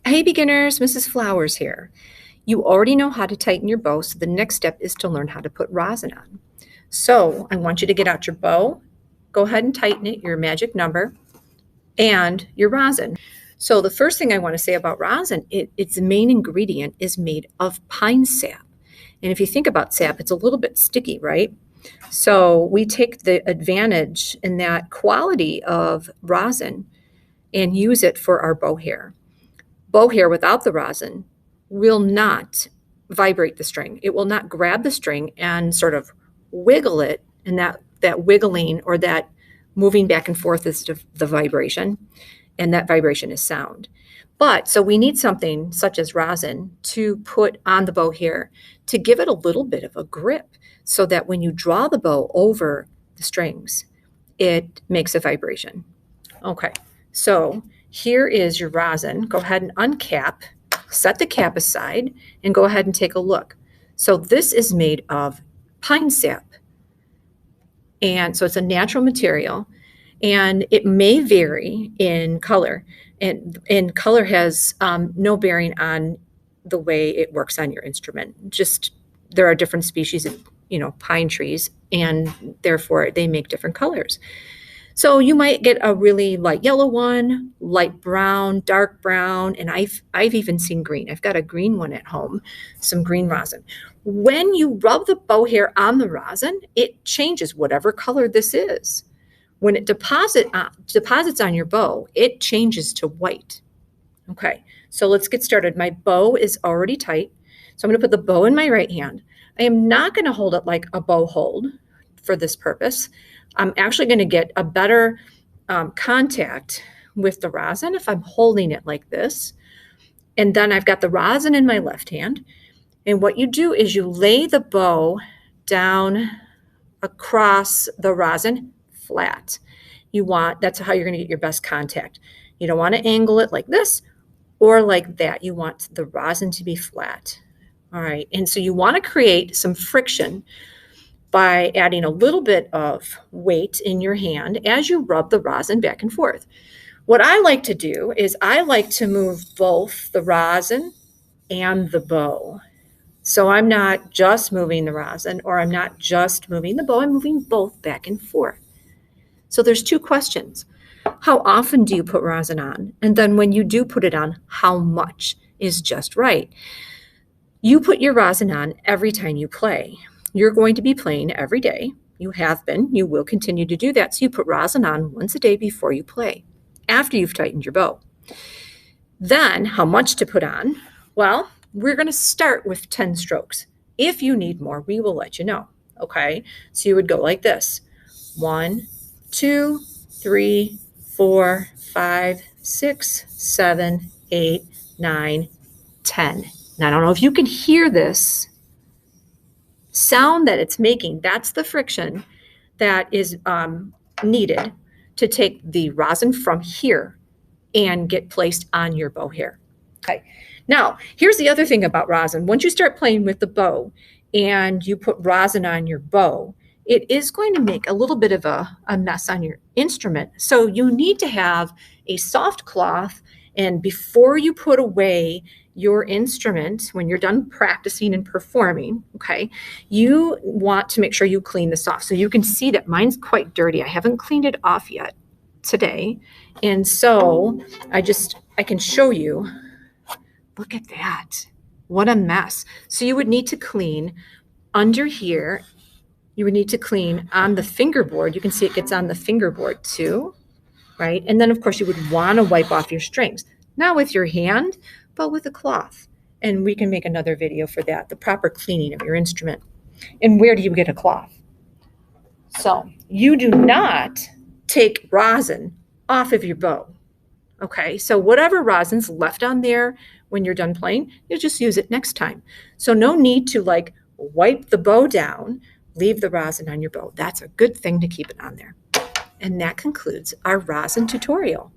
Hey beginners, Mrs. Flowers here. You already know how to tighten your bow, so the next step is to learn how to put rosin on. So I want you to get out your bow, go ahead and tighten it, your magic number, and your rosin. So the first thing I want to say about rosin, its main ingredient is made of pine sap. And if you think about sap, it's a little bit sticky, right? So we take the advantage in that quality of rosin and use it for our bow hair. Bow hair without the rosin will not vibrate the string. It will not grab the string and sort of wiggle it, and that wiggling or that moving back and forth is the vibration, and that vibration is sound. But so we need something such as rosin to put on the bow hair to give it a little bit of a grip so that when you draw the bow over the strings, it makes a vibration. Okay, so here is your rosin. Go ahead and uncap, set the cap aside, and go ahead and take a look. So this is made of pine sap. And so it's a natural material, and it may vary in color. And color has no bearing on the way it works on your instrument. Just there are different species of pine trees, and therefore they make different colors. So you might get a really light yellow one, light brown, dark brown, and I've even seen green. I've got a green one at home, some green rosin. When you rub the bow hair on the rosin, it changes whatever color this is. When it deposits on your bow, it changes to white. Okay, so let's get started. My bow is already tight, so I'm going to put the bow in my right hand. I am not going to hold it like a bow hold for this purpose. I'm actually going to get a better contact with the rosin if I'm holding it like this. And then I've got the rosin in my left hand. And what you do is you lay the bow down across the rosin flat. That's how you're going to get your best contact. You don't want to angle it like this or like that. You want the rosin to be flat. All right. And so you want to create some friction by adding a little bit of weight in your hand as you rub the rosin back and forth. What I like to do is I like to move both the rosin and the bow. So I'm not just moving the rosin, or I'm not just moving the bow, I'm moving both back and forth. So there's two questions. How often do you put rosin on? And then when you do put it on, how much is just right? You put your rosin on every time you play. You're going to be playing every day. You have been. You will continue to do that. So you put rosin on once a day before you play, after you've tightened your bow. Then how much to put on? Well, we're going to start with 10 strokes. If you need more, we will let you know. Okay, so you would go like this. 1, 2, 3, 4, 5, 6, 7, 8, 9, 10. Now, I don't know if you can hear this sound that it's making. That's the friction that is needed to take the rosin from here and get placed on your bow hair. Okay. Now, here's the other thing about rosin. Once you start playing with the bow and you put rosin on your bow, it is going to make a little bit of a mess on your instrument. So you need to have a soft cloth, and before you put away your instrument, when you're done practicing and performing, okay, you want to make sure you clean this off. So you can see that mine's quite dirty. I haven't cleaned it off yet today. And so I can show you, look at that. What a mess. So you would need to clean under here. You would need to clean on the fingerboard. You can see it gets on the fingerboard too, right? And then of course you would want to wipe off your strings, not with your hand, but with a cloth. And we can make another video for that, the proper cleaning of your instrument. And where do you get a cloth? So you do not take rosin off of your bow. Okay, so whatever rosin's left on there when you're done playing, you just use it next time. So no need to like wipe the bow down, leave the rosin on your bow. That's a good thing to keep it on there. And that concludes our rosin tutorial.